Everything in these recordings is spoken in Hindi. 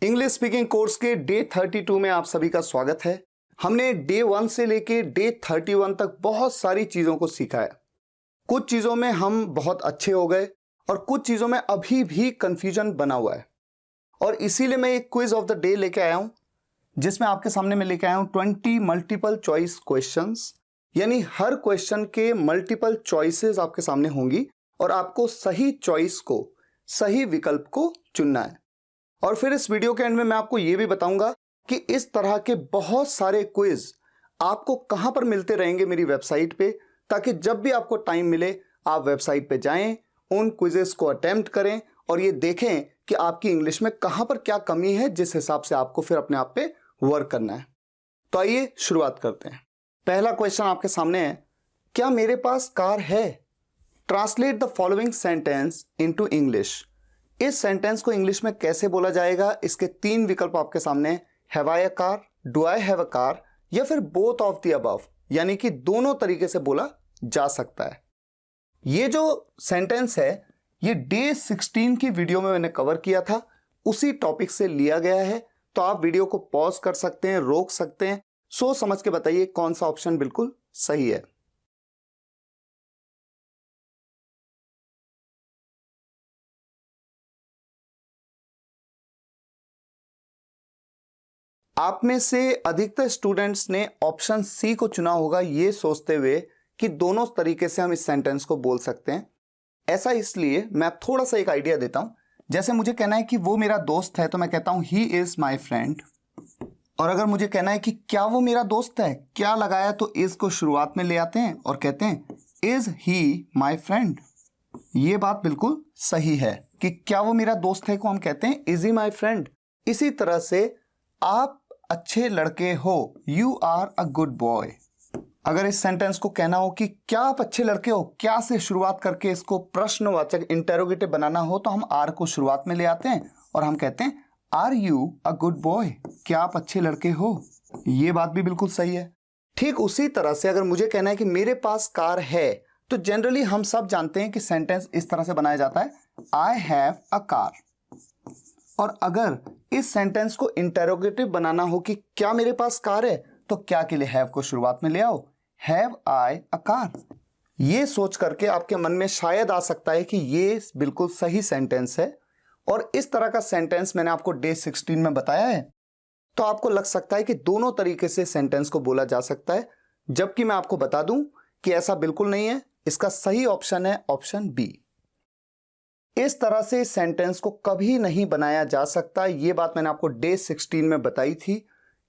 इंग्लिश स्पीकिंग कोर्स के डे 32 में आप सभी का स्वागत है। हमने डे 1 से लेके डे 31 तक बहुत सारी चीज़ों को सीखा है। कुछ चीज़ों में हम बहुत अच्छे हो गए और कुछ चीज़ों में अभी भी कंफ्यूजन बना हुआ है, और इसीलिए मैं एक क्विज ऑफ द डे लेके आया हूँ, जिसमें आपके सामने मैं लेके आया हूँ 20 मल्टीपल चॉइस क्वेश्चंस। यानी हर क्वेश्चन के मल्टीपल चॉइसेस आपके सामने होंगी और आपको सही चॉइस को, सही विकल्प को चुनना है। और फिर इस वीडियो के एंड में मैं आपको ये भी बताऊंगा कि इस तरह के बहुत सारे क्विज आपको कहां पर मिलते रहेंगे मेरी वेबसाइट पे, ताकि जब भी आपको टाइम मिले आप वेबसाइट पे जाएं, उन क्विजेस को अटेम्प्ट करें और ये देखें कि आपकी इंग्लिश में कहां पर क्या कमी है, जिस हिसाब से आपको फिर अपने आप पे वर्क करना है। तो आइए शुरुआत करते हैं। पहला क्वेश्चन आपके सामने है, क्या मेरे पास कार है? Translate the following sentence into English. इस सेंटेंस को इंग्लिश में कैसे बोला जाएगा? इसके 3 विकल्प आपके सामने हैं। Have I a car, do I have a car, या फिर बोथ ऑफ द अबव, यानी कि दोनों तरीके से बोला जा सकता है। ये जो सेंटेंस है ये डे 16 की वीडियो में मैंने कवर किया था, उसी टॉपिक से लिया गया है। तो आप वीडियो को पॉज कर सकते हैं, रोक सकते हैं, सोच समझ के बताइए कौन सा ऑप्शन बिल्कुल सही है। आप में से अधिकतर स्टूडेंट्स ने ऑप्शन सी को चुना होगा, ये सोचते हुए कि दोनों तरीके से हम इस सेंटेंस को बोल सकते हैं। ऐसा इसलिए, मैं थोड़ा सा एक आइडिया देता हूं। जैसे मुझे कहना है कि वो मेरा दोस्त है, तो मैं कहता हूं ही इज माई फ्रेंड। और अगर मुझे कहना है कि क्या वो मेरा दोस्त है, क्या लगाया तो इज को शुरुआत में ले आते हैं और कहते हैं इज ही माई फ्रेंड। ये बात बिल्कुल सही है कि क्या वो मेरा दोस्त है को हम कहते हैं इज ही माई फ्रेंड। इसी तरह से आप अच्छे लड़के हो, you are a good boy. अगर इस सेंटेंस को कहना हो कि क्या आप अच्छे लड़के हो, क्या से शुरुआत करके इसको प्रश्नवाचक इंटेरोगेटिव बनाना हो, तो हम आर को शुरुआत में ले आते हैं और हम कहते हैं are you a good boy, क्या आप अच्छे लड़के हो। ये बात भी बिल्कुल सही है। ठीक उसी तरह से अगर मुझे कहना है कि मेरे पास कार है, तो जनरली हम सब जानते हैं कि सेंटेंस इस तरह से बनाया जाता है, आई हैव अ कार। और अगर इस सेंटेंस को इंटेरोगेटिव बनाना हो कि क्या मेरे पास कार है, तो क्या के लिए हैव को शुरुआत में ले आओ, हैव आई अ कार। ये सोच करके आपके मन में शायद आ सकता है कि ये बिल्कुल सही सेंटेंस है, और इस तरह का सेंटेंस मैंने आपको डे 16 में बताया है। तो आपको लग सकता है कि दोनों तरीके से सेंटेंस को बोला जा सकता है, जबकि मैं आपको बता दूं कि ऐसा बिल्कुल नहीं है। इसका सही ऑप्शन है ऑप्शन बी। इस तरह से सेंटेंस को कभी नहीं बनाया जा सकता। यह बात मैंने आपको डे 16 में बताई थी,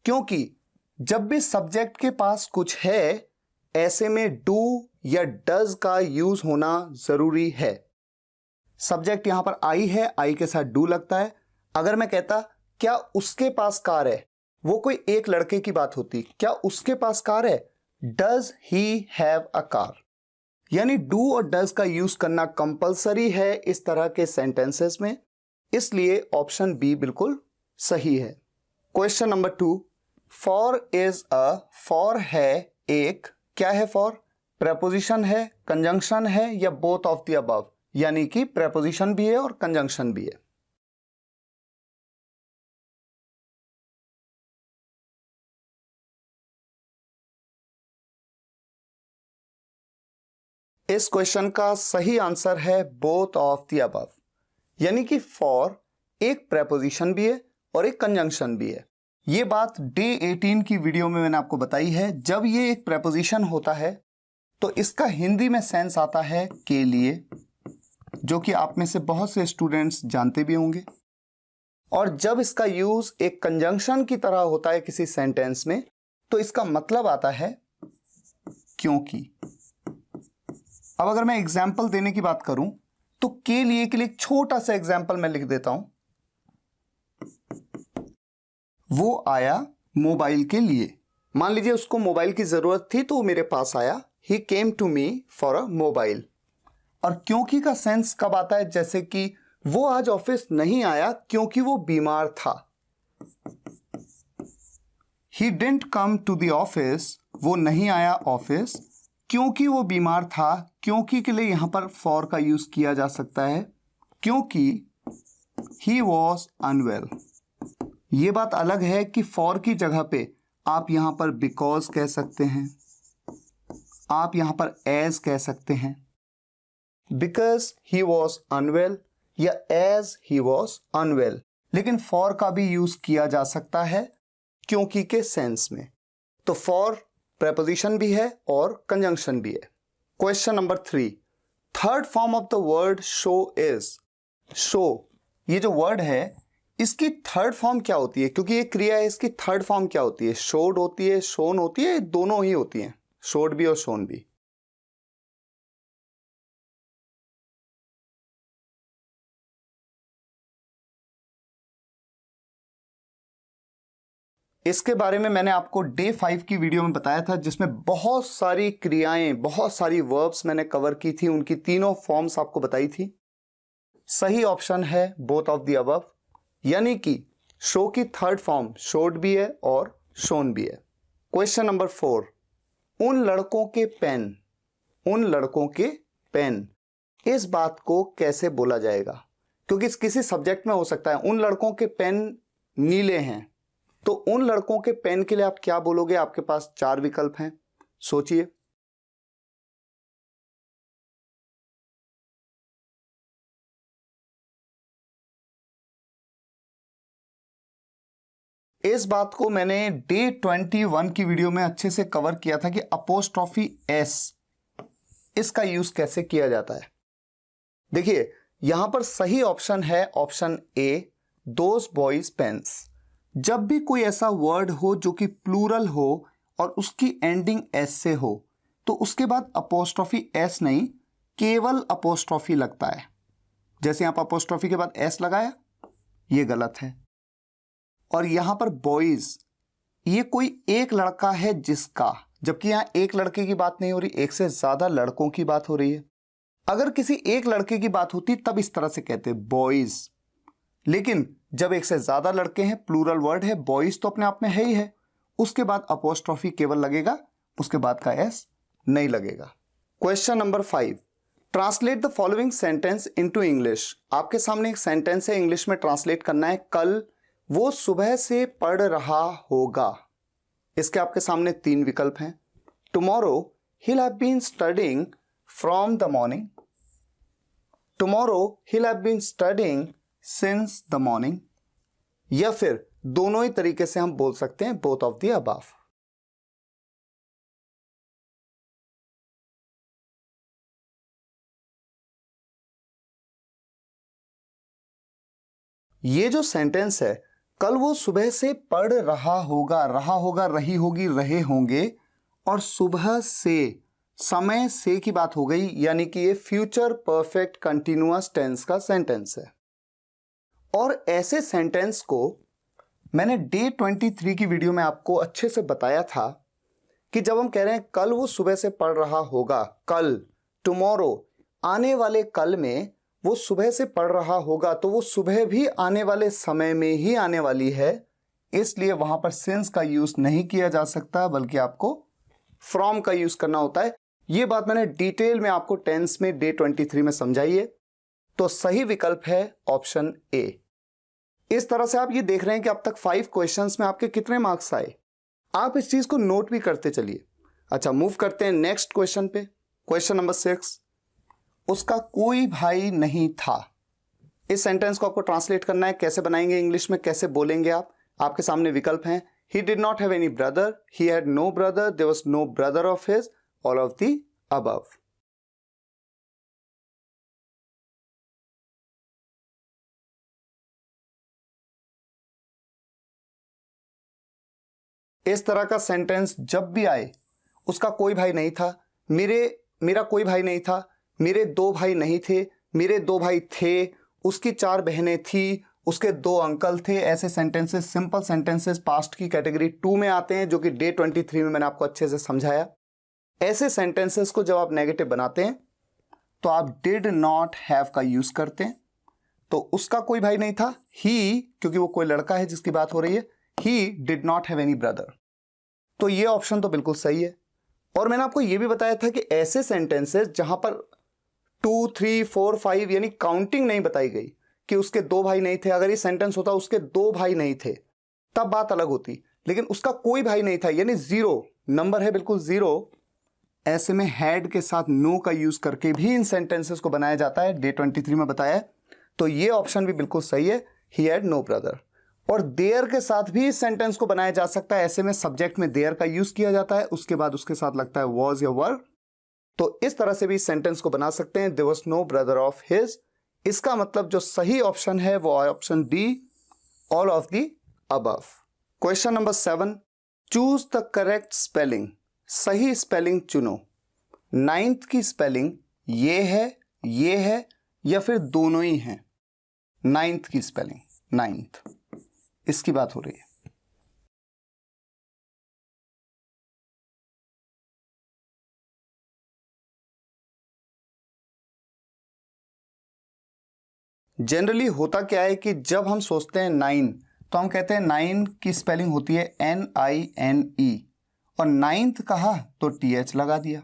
क्योंकि जब भी सब्जेक्ट के पास कुछ है, ऐसे में डू या डज का यूज होना जरूरी है। सब्जेक्ट यहां पर आई है, आई के साथ डू लगता है। अगर मैं कहता क्या उसके पास कार है, वो कोई एक लड़के की बात होती, क्या उसके पास कार है, does he have a car. यानी डू और डज का यूज करना कंपलसरी है इस तरह के सेंटेंसेस में, इसलिए ऑप्शन बी बिल्कुल सही है। Question number 2, for is a. For है एक, क्या है फॉर? प्रेपोजिशन है, कंजंक्शन है, या बोथ ऑफ द अबव, यानी कि प्रेपोजिशन भी है और कंजंक्शन भी है। इस क्वेश्चन का सही आंसर है बोथ ऑफ द अबव, यानी कि फॉर एक प्रेपोजिशन भी है और एक कंजंक्शन भी है। ये बात डे 18 की वीडियो में मैंने आपको बताई है। जब ये एक प्रेपोजिशन होता है तो इसका हिंदी में सेंस आता है के लिए, जो कि आप में से बहुत से स्टूडेंट्स जानते भी होंगे। और जब इसका यूज एक कंजंक्शन की तरह होता है किसी सेंटेंस में, तो इसका मतलब आता है क्योंकि। अब अगर मैं एग्जाम्पल देने की बात करूं, तो के लिए एक छोटा सा एग्जाम्पल मैं लिख देता हूं। वो आया मोबाइल के लिए। मान लीजिए उसको मोबाइल की जरूरत थी, तो वो मेरे पास आया, he came to me for a mobile. और क्योंकि का सेंस कब आता है? जैसे कि वो आज ऑफिस नहीं आया क्योंकि वो बीमार था। He didn't come to the office, वो नहीं आया ऑफिस क्योंकि वो बीमार था। क्योंकि के लिए यहां पर फॉर का यूज किया जा सकता है, क्योंकि ही वॉज अनवेल। ये बात अलग है कि फॉर की जगह पे आप यहां पर बिकॉज कह सकते हैं, आप यहां पर एज कह सकते हैं, बिकॉज ही वॉज अनवेल या एज ही वॉज अनवेल। लेकिन फॉर का भी यूज किया जा सकता है क्योंकि के सेंस में। तो फॉर प्रेपोजिशन भी है और कंजंक्शन भी है। Question number 3, third form of the word show is. Show, ये जो वर्ड है इसकी थर्ड फॉर्म क्या होती है? क्योंकि ये क्रिया है, इसकी थर्ड फॉर्म क्या होती है? शोड होती है, शोन होती है, दोनों ही होती हैं, शोड भी और शोन भी। इसके बारे में मैंने आपको डे 5 की वीडियो में बताया था, जिसमें बहुत सारी क्रियाएं, बहुत सारी वर्ब्स मैंने कवर की थी, उनकी तीनों फॉर्म्स आपको बताई थी। सही ऑप्शन है बोथ ऑफ द अबव, यानी कि शो की थर्ड फॉर्म शोड भी है और शोन भी है। क्वेश्चन नंबर 4, उन लड़कों के पेन, उन लड़कों के पेन, इस बात को कैसे बोला जाएगा? क्योंकि किसी सब्जेक्ट में हो सकता है। उन लड़कों के पेन नीले हैं, तो उन लड़कों के पेन के लिए आप क्या बोलोगे? आपके पास 4 विकल्प हैं, सोचिए। इस बात को मैंने डे 21 की वीडियो में अच्छे से कवर किया था कि अपोस्ट्रोफी एस, इसका यूज कैसे किया जाता है। देखिए यहां पर सही ऑप्शन है option A, those boys pens. जब भी कोई ऐसा वर्ड हो जो कि प्लूरल हो और उसकी एंडिंग एस से हो, तो उसके बाद अपोस्ट्रोफी एस नहीं, केवल अपोस्ट्रोफी लगता है। जैसे यहां पर अपोस्ट्रोफी के बाद एस लगाया, ये गलत है। और यहां पर बॉयज, ये कोई एक लड़का है जिसका, जबकि यहां एक लड़के की बात नहीं हो रही, एक से ज्यादा लड़कों की बात हो रही है। अगर किसी एक लड़के की बात होती तब इस तरह से कहते बॉयज, लेकिन जब एक से ज्यादा लड़के हैं, प्लूरल वर्ड है, बॉयज तो अपने आप में है ही है, उसके बाद अपोस्ट्रोफी केवल लगेगा, उसके बाद का एस नहीं लगेगा। Question number 5, translate the following sentence into English. आपके सामने एक सेंटेंस है, इंग्लिश में ट्रांसलेट करना है। कल वो सुबह से पढ़ रहा होगा, इसके आपके सामने 3 विकल्प हैं। Tomorrow he'll have been studying from the morning, tomorrow he'll have been studying since the morning, या फिर दोनों ही तरीके से हम बोल सकते हैं both of the above। ये जो सेंटेंस है, कल वो सुबह से पढ़ रहा होगा, रहा होगा, रही होगी, रहे होंगे, और सुबह से, समय से की बात हो गई, यानी कि ये फ्यूचर परफेक्ट कंटिन्यूअस टेंस का सेंटेंस है। और ऐसे सेंटेंस को मैंने डे 23 की वीडियो में आपको अच्छे से बताया था कि जब हम कह रहे हैं कल वो सुबह से पढ़ रहा होगा, कल, टुमारो, आने वाले कल में वो सुबह से पढ़ रहा होगा, तो वो सुबह भी आने वाले समय में ही आने वाली है, इसलिए वहां पर सिंस का यूज नहीं किया जा सकता, बल्कि आपको फ्रॉम का यूज करना होता है। ये बात मैंने डिटेल में आपको टेंस में डे 23 में समझाई है। तो सही विकल्प है ऑप्शन ए। इस तरह से आप ये देख रहे हैं कि अब तक 5 क्वेश्चंस में आपके कितने मार्क्स आए। आप इस चीज को नोट भी करते चलिए। अच्छा, मूव करते हैं नेक्स्ट क्वेश्चन पे। क्वेश्चन नंबर 6, उसका कोई भाई नहीं था। इस सेंटेंस को आपको ट्रांसलेट करना है। कैसे बनाएंगे इंग्लिश में, कैसे बोलेंगे आप? आपके सामने विकल्प हैं। He did not have any brother, he had no brother, there was no brother of his, all of the above। इस तरह का सेंटेंस जब भी आए, उसका कोई भाई नहीं था, मेरा कोई भाई नहीं था, मेरे 2 भाई नहीं थे, मेरे 2 भाई थे, उसकी 4 बहनें थी, उसके 2 अंकल थे, ऐसे सेंटेंसेस, सिंपल सेंटेंसेस पास्ट की कैटेगरी 2 में आते हैं, जो कि डे 23 में मैंने आपको अच्छे से समझाया। ऐसे सेंटेंसेस को जब आप नेगेटिव बनाते हैं तो आप डिड नॉट हैव का यूज करते हैं। तो उसका कोई भाई नहीं था, ही, क्योंकि वो कोई लड़का है जिसकी बात हो रही है, he did not have any brother. तो ये ऑप्शन तो बिल्कुल सही है। और मैंने आपको ये भी बताया था कि ऐसे सेंटेंसेस जहां पर 2, 3, 4, 5 यानी काउंटिंग नहीं बताई गई कि उसके 2 भाई नहीं थे, अगर ये सेंटेंस होता उसके 2 भाई नहीं थे, तब बात अलग होती, लेकिन उसका कोई भाई नहीं था, यानी जीरो नंबर है, बिल्कुल जीरो। ऐसे में हैड के साथ नो का यूज करके भी इन सेंटेंसेस को बनाया जाता है, डे 23 में बताया है। तो ये ऑप्शन भी बिल्कुल सही है, ही हैड नो ब्रदर। और देयर के साथ भी इस सेंटेंस को बनाया जा सकता है, ऐसे में सब्जेक्ट में देयर का यूज किया जाता है, उसके बाद उसके साथ लगता है वॉज या वर। तो इस तरह से भी इस सेंटेंस को बना सकते हैं, there was no brother of his. इसका मतलब जो सही ऑप्शन है वो option D, all of the above. Question number 7, choose the correct spelling. सही स्पेलिंग चुनो। 9th की स्पेलिंग ये है या फिर दोनों ही हैं? 9th की स्पेलिंग, 9th, इसकी बात हो रही है। जनरली होता क्या है कि जब हम सोचते हैं 9 तो हम कहते हैं 9 की स्पेलिंग होती है NINE, और 9th कहा तो TH लगा दिया,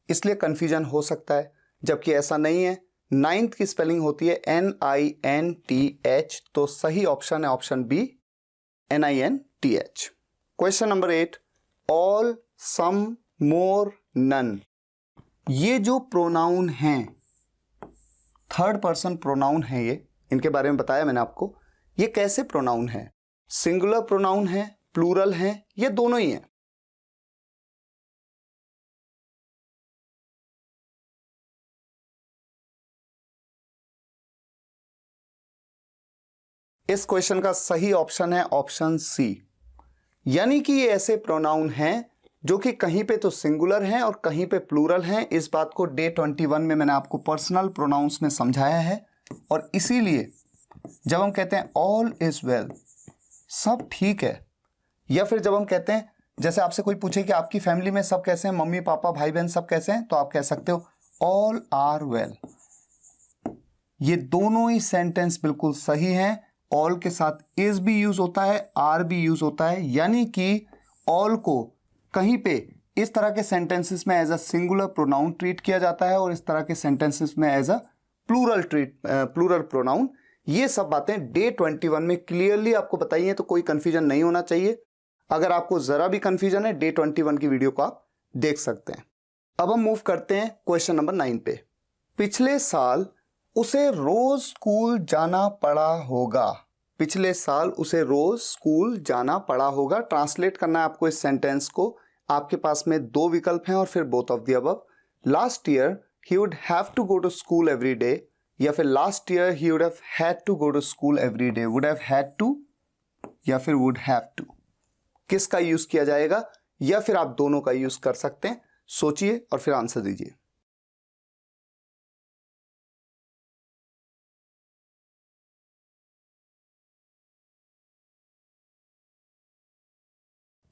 इसलिए कंफ्यूजन हो सकता है, जबकि ऐसा नहीं है। 9th की स्पेलिंग होती है NINTH, तो सही ऑप्शन है option b, NINTH। Question number 8, all, some, more, none. ये जो प्रोनाउन हैं, थर्ड पर्सन प्रोनाउन है, ये इनके बारे में बताया मैंने आपको। ये कैसे प्रोनाउन है? सिंगुलर प्रोनाउन है, प्लूरल है, ये दोनों ही हैं। इस क्वेश्चन का सही ऑप्शन है ऑप्शन सी, यानी कि ये ऐसे प्रोनाउन हैं जो कि कहीं पे तो सिंगुलर हैं और कहीं पे प्लूरल हैं। इस बात को डे 21 में मैंने आपको पर्सनल प्रोनाउंस में समझाया है, और इसीलिए जब हम कहते हैं ऑल इज वेल, सब ठीक है, या फिर जब हम कहते हैं, जैसे आपसे कोई पूछे कि आपकी फैमिली में सब कैसे हैं, मम्मी पापा भाई बहन सब कैसे हैं, तो आप कह सकते हो ऑल आर वेल। ये दोनों ही सेंटेंस बिल्कुल सही हैं। ऑल के साथ इज भी यूज होता है, आर भी यूज होता है, यानी कि ऑल को कहीं पे इस तरह के सेंटेंसेस में as a singular pronoun treat किया जाता है, और इस तरह के सेंटेंसेस में एज अ प्लूरल प्रोनाउन। ये सब बातें डे 21 में क्लियरली आपको बताई हैं, तो कोई कंफ्यूजन नहीं होना चाहिए। अगर आपको जरा भी कंफ्यूजन है, डे 21 की वीडियो को आप देख सकते हैं। अब हम मूव करते हैं क्वेश्चन नंबर 9 पे। पिछले साल उसे रोज स्कूल जाना पड़ा होगा। पिछले साल उसे रोज स्कूल जाना पड़ा होगा। ट्रांसलेट करना है आपको इस सेंटेंस को। आपके पास में दो विकल्प हैं और फिर both of the above. Last year he would have to go to school every day, या फिर last year he would have had to go to school every day. Would have had to या फिर वुड हैव टू, किसका यूज किया जाएगा? या फिर आप दोनों का यूज कर सकते हैं। सोचिए और फिर आंसर दीजिए।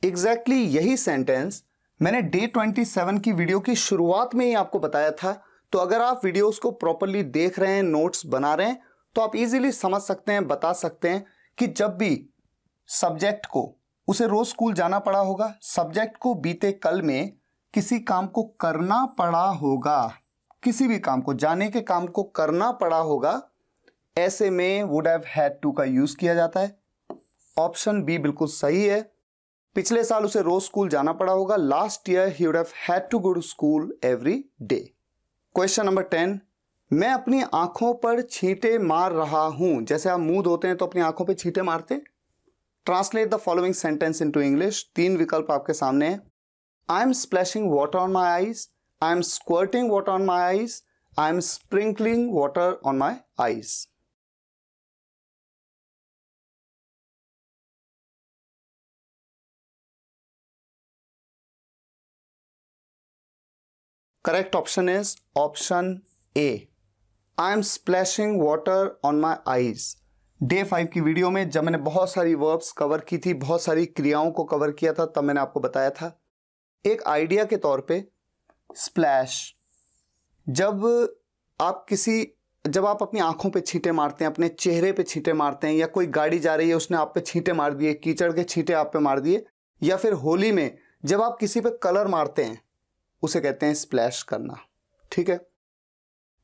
एग्जैक्टली यही सेंटेंस मैंने डे 27 की वीडियो की शुरुआत में ही आपको बताया था। तो अगर आप वीडियोस को प्रॉपरली देख रहे हैं, नोट्स बना रहे हैं, तो आप इजीली समझ सकते हैं, बता सकते हैं कि जब भी सब्जेक्ट को उसे रोज स्कूल जाना पड़ा होगा, सब्जेक्ट को बीते कल में किसी काम को करना पड़ा होगा, किसी भी काम को, जाने के काम को करना पड़ा होगा, ऐसे में वुड हैव हैड टू का यूज किया जाता है। ऑप्शन बी बिल्कुल सही है। पिछले साल उसे रोज स्कूल जाना पड़ा होगा। Last year he would have had to go to school every day. Question number 10, मैं अपनी आंखों पर छींटे मार रहा हूं। जैसे आप मुंह धोते हैं तो अपनी आंखों पर छींटे मारते हैं। Translate the following sentence into English. 3 विकल्प आपके सामने हैं। I am splashing water on my eyes, I am squirting water on my eyes, I am sprinkling water on my eyes. Correct option is option a, I am splashing water on my eyes. Day 5 की वीडियो में जब मैंने बहुत सारी वर्ब्स कवर की थी, बहुत सारी क्रियाओं को कवर किया था, तब मैंने आपको बताया था एक आइडिया के तौर पे, स्प्लैश, जब आप अपनी आंखों पे छींटे मारते हैं, अपने चेहरे पे छींटे मारते हैं, या कोई गाड़ी जा रही है उसने आप पे छींटे मार दिए, कीचड़ के छींटे आप पे मार दिए, या फिर होली में जब आप किसी पे कलर मारते हैं, उसे कहते हैं स्प्लैश करना। ठीक है।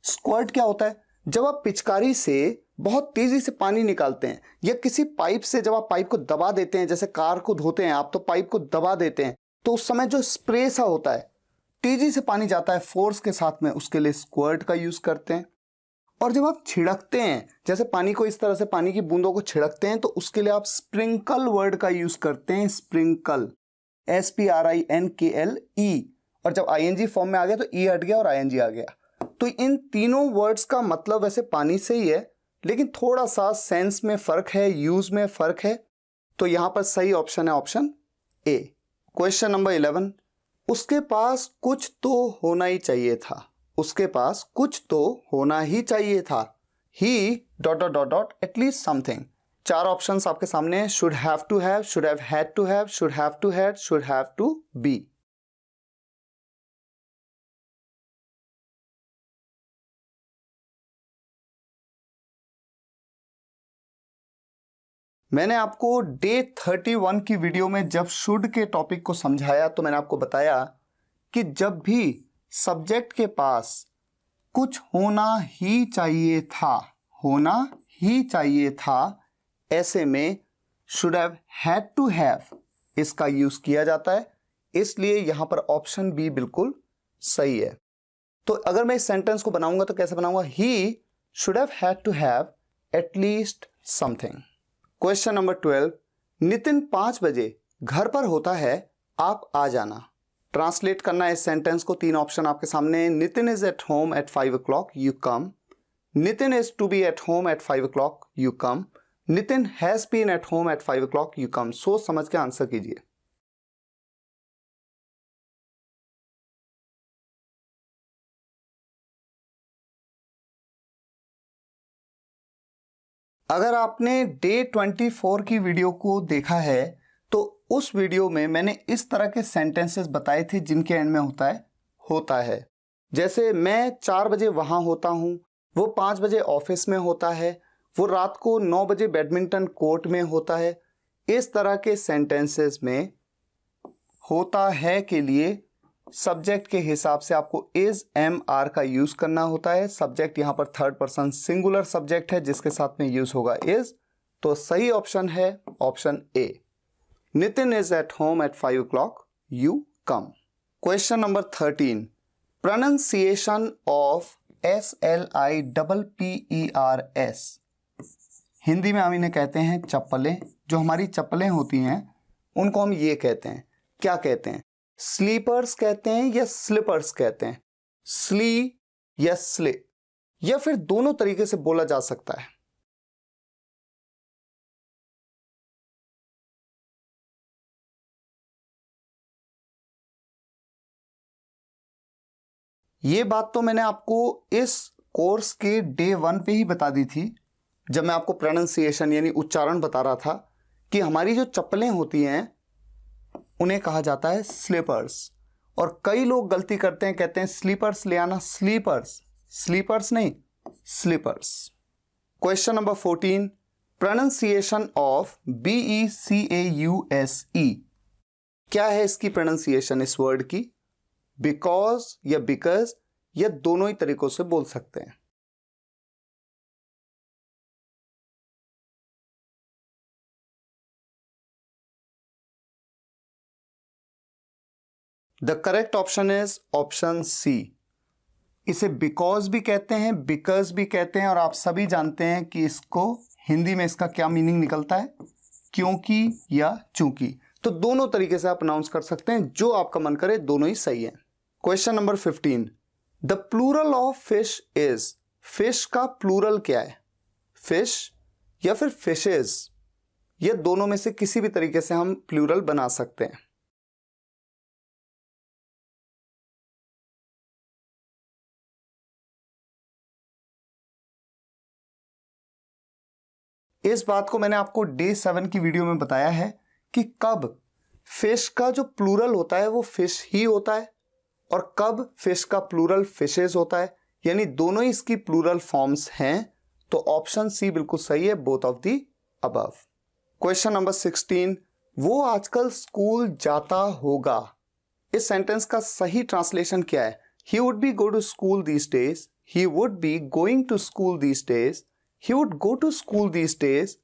स्क्वर्ट क्या होता है? जब आप पिचकारी से बहुत तेजी से पानी निकालते हैं, या किसी पाइप से जब आप पाइप को दबा देते हैं, जैसे कार को धोते हैं आप तो पाइप को दबा देते हैं, तो उस समय जो स्प्रे सा होता है, तेजी से पानी जाता है फोर्स के साथ में, उसके लिए स्क्वर्ट का यूज करते हैं। और जब आप छिड़कते हैं, जैसे पानी को इस तरह से पानी की बूंदों को छिड़कते हैं, तो उसके लिए आप स्प्रिंकल वर्ड का यूज करते हैं, स्प्रिंकल, SPRINKLE। और जब ING फॉर्म में आ गया तो E हट गया और ING आ गया। तो इन तीनों वर्ड्स का मतलब वैसे पानी से ही है, लेकिन थोड़ा सा सेंस में फर्क है, यूज में फर्क है। तो यहां पर सही ऑप्शन है ऑप्शन ए। क्वेश्चन नंबर 11, उसके पास कुछ तो होना ही चाहिए था। उसके पास कुछ तो होना ही चाहिए था। ही ... एटलीस्ट समथिंग। 4 ऑप्शंस आपके सामने हैं, should have to have, should have had to have, should have to had, should have to be. मैंने आपको डे 31 की वीडियो में जब शुड के टॉपिक को समझाया तो मैंने आपको बताया कि जब भी सब्जेक्ट के पास कुछ होना ही चाहिए था, होना ही चाहिए था, ऐसे में should have had to have इसका यूज किया जाता है। इसलिए यहां पर ऑप्शन बी बिल्कुल सही है। तो अगर मैं इस सेंटेंस को बनाऊंगा तो कैसे बनाऊंगा? He should have had to have at least something. Question number 12, Nitin 5 बजे घर पर होता है, आप आ जाना। ट्रांसलेट करना है इस सेंटेंस को। 3 ऑप्शन आपके सामने। Nitin is at home at 5 o'clock, you come. Nitin is to be at home at 5 o'clock, you come. Nitin has been at home at 5 o'clock, you come. सोच समझ के आंसर कीजिए। अगर आपने डे 24 की वीडियो को देखा है तो उस वीडियो में मैंने इस तरह के सेंटेंसेस बताए थे जिनके एंड में होता है। जैसे मैं 4 बजे वहां होता हूं, वो 5 बजे ऑफिस में होता है, वो रात को 9 बजे बैडमिंटन कोर्ट में होता है। इस तरह के सेंटेंसेस में होता है के लिए सब्जेक्ट के हिसाब से आपको इज एम आर का यूज करना होता है। सब्जेक्ट यहां पर थर्ड पर्सन सिंगुलर सब्जेक्ट है जिसके साथ में यूज होगा इज। तो सही ऑप्शन है option A. Nitin is at home at 5 o'clock, you come. Question number 13, pronunciation of SLIPPERS। Hindi में हम इन्हें कहते हैं चप्पलें। जो हमारी चप्पलें होती हैं उनको हम ये कहते हैं, क्या कहते हैं? स्लीपर्स कहते हैं या स्लिपर्स कहते हैं? स्ली या स्ले, या फिर दोनों तरीके से बोला जा सकता है। ये बात तो मैंने आपको इस कोर्स के डे 1 पे ही बता दी थी, जब मैं आपको प्रोनाउंसिएशन यानी उच्चारण बता रहा था कि हमारी जो चप्पलें होती हैं उन्हें कहा जाता है स्लीपर्स। और कई लोग गलती करते हैं, कहते हैं स्लीपर्स ले आना, स्लीपर्स, स्लीपर्स नहीं, slippers. Question number 14, pronunciation of BECAUSE। क्या है इसकी प्रोनाउंसिएशन इस वर्ड की? बिकॉज या बिकॉज, या दोनों ही तरीकों से बोल सकते हैं। The correct option is option C. इसे बिकॉज भी कहते हैं, बिकॉज भी कहते हैं, और आप सभी जानते हैं कि इसको हिंदी में इसका क्या मीनिंग निकलता है, क्योंकि या चूंकि। तो दोनों तरीके से आप अनाउंस कर सकते हैं, जो आपका मन करे, दोनों ही सही है। Question number 15, the plural of fish is. Fish का प्लूरल क्या है? फिश या फिर फिशेज, ये दोनों में से किसी भी तरीके से हम प्लूरल बना सकते हैं। इस बात को मैंने आपको डे 7 की वीडियो में बताया है कि कब फिश का जो प्लूरल होता है वो फिश ही होता है, और कब फिश का प्लूरल फिशेज होता है, यानी दोनों ही इसकी प्लूरल फॉर्म्स हैं। तो ऑप्शन सी बिल्कुल सही है, both of the above. Question number 16, वो आजकल स्कूल जाता होगा। इस सेंटेंस का सही ट्रांसलेशन क्या है? He would be go to school these days, he would be going to school these days, he would go to school these days,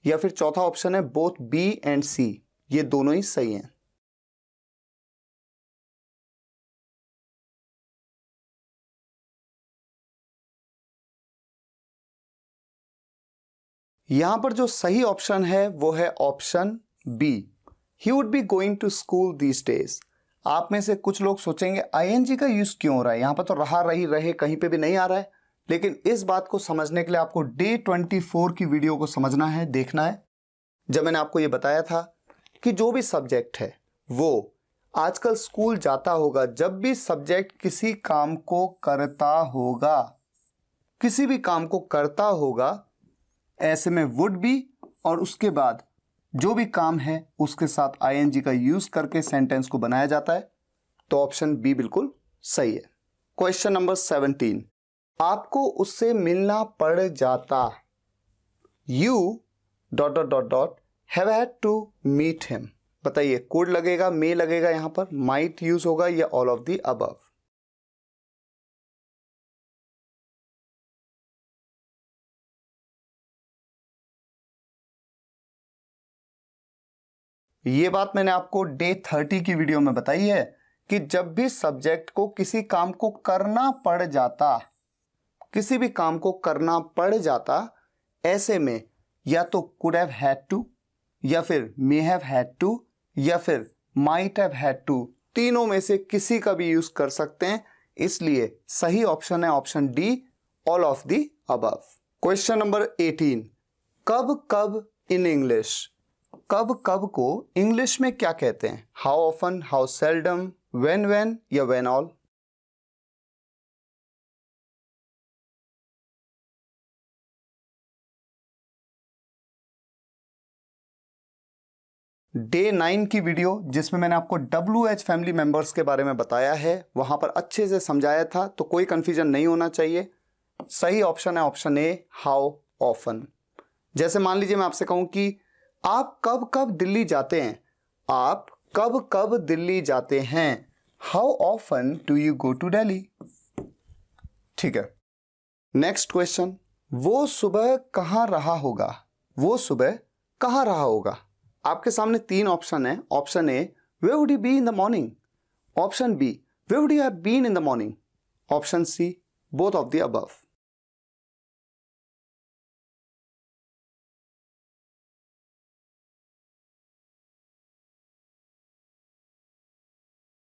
या फिर चौथा ऑप्शन है बोथ बी एंड सी, ये दोनों ही सही हैं। यहां पर जो सही ऑप्शन है वो है option B, he would be going to school these days. आप में से कुछ लोग सोचेंगे आईएनजी का यूज क्यों हो रहा है, यहां पर तो रहा रही रहे कहीं पे भी नहीं आ रहा है। लेकिन इस बात को समझने के लिए आपको डे 24 की वीडियो को समझना है, देखना है। जब मैंने आपको ये बताया था कि जो भी सब्जेक्ट है वो आजकल स्कूल जाता होगा, जब भी सब्जेक्ट किसी काम को करता होगा, किसी भी काम को करता होगा, ऐसे में वुड बी और उसके बाद जो भी काम है उसके साथ आईएनजी का यूज करके सेंटेंस को बनाया जाता है। तो ऑप्शन बी बिल्कुल सही है। क्वेश्चन नंबर 17, आपको उससे मिलना पड़ जाता, you dot dot dot dot have had to meet him. बताइए, कुड लगेगा, मे लगेगा, यहां पर माइट यूज होगा या ऑल ऑफ द अबव। ये बात मैंने आपको डे 30 की वीडियो में बताई है कि जब भी सब्जेक्ट को किसी काम को करना पड़ जाता, किसी भी काम को करना पड़ जाता, ऐसे में या तो कुड हैव हैड टू, या फिर मे हैव हैड टू, या फिर माइट हैव हैड टू, तीनों में से किसी का भी यूज कर सकते हैं। इसलिए सही ऑप्शन है option D, all of the above. Question number 18, कब कब इन इंग्लिश, कब कब को इंग्लिश में क्या कहते हैं? How often, how seldom, when या व्हेन ऑल। डे 9 की वीडियो जिसमें मैंने आपको WH फैमिली मेंबर्स के बारे में बताया है, वहां पर अच्छे से समझाया था, तो कोई कंफ्यूजन नहीं होना चाहिए। सही ऑप्शन है ऑप्शन ए, हाउ ऑफन। जैसे मान लीजिए मैं आपसे कहूं कि आप कब कब दिल्ली जाते हैं, आप कब कब दिल्ली जाते हैं, how often do you go to Delhi. ठीक है। नेक्स्ट क्वेश्चन, वो सुबह कहां रहा होगा, वो सुबह कहां रहा होगा। आपके सामने 3 ऑप्शन है। Option A, where would you be in the morning. Option B, where would you have been in the morning. Option C, both of the above.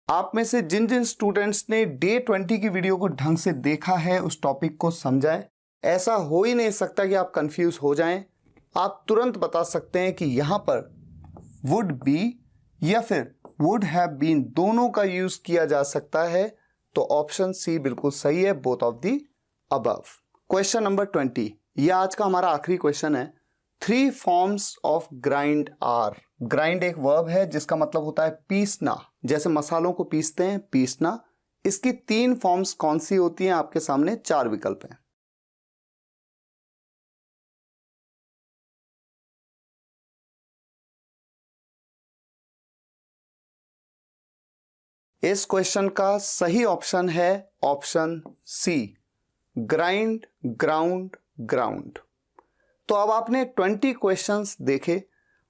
आप में से जिन जिन स्टूडेंट्स ने डे 20 की वीडियो को ढंग से देखा है, उस टॉपिक को समझा है, ऐसा हो ही नहीं सकता कि आप कंफ्यूज हो जाएं। आप तुरंत बता सकते हैं कि यहां पर वुड बी या फिर वुड हैव बीन दोनों का यूज किया जा सकता है। तो ऑप्शन सी बिल्कुल सही है, both of the above. Question number 20, यह आज का हमारा आखिरी क्वेश्चन है। 3 forms of grind are. Grind एक वर्ब है जिसका मतलब होता है पीसना, जैसे मसालों को पीसते हैं, पीसना। इसकी 3 फॉर्म्स कौन सी होती हैं? आपके सामने 4 विकल्प हैं। इस क्वेश्चन का सही ऑप्शन है option C, grind, ground, ground. तो अब आपने 20 क्वेश्चंस देखे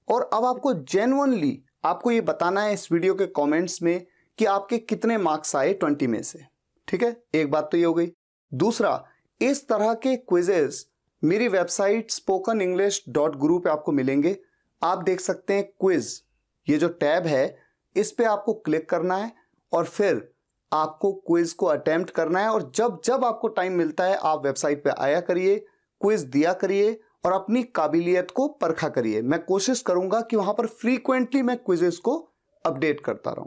और अब आपको जेन्युइनली आपको ये बताना है इस वीडियो के कमेंट्स में कि आपके कितने मार्क्स आए 20 में से। ठीक है, एक बात तो ये हो गई। दूसरा, इस तरह के क्विजेस मेरी वेबसाइट spokenenglish.guru पे आपको मिलेंगे। आप देख सकते हैं क्विज, ये जो टैब है इस पे आपको क्लिक करना है और फिर आपको क्विज को अटेम्प्ट करना है। और जब जब आपको टाइम मिलता है आप वेबसाइट पे आया करिए, क्विज दिया करिए और अपनी काबिलियत को परखा करिए। मैं कोशिश करूंगा कि वहां पर फ्रीक्वेंटली मैं क्विजेस को अपडेट करता रहूं।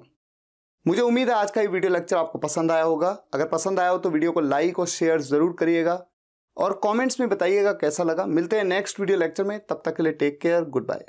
मुझे उम्मीद है आज का ये वीडियो लेक्चर आपको पसंद आया होगा। अगर पसंद आया हो तो वीडियो को लाइक और शेयर जरूर करिएगा और कमेंट्स में बताइएगा कैसा लगा। मिलते हैं नेक्स्ट वीडियो लेक्चर में, तब तक के लिए टेक केयर, गुड बाय।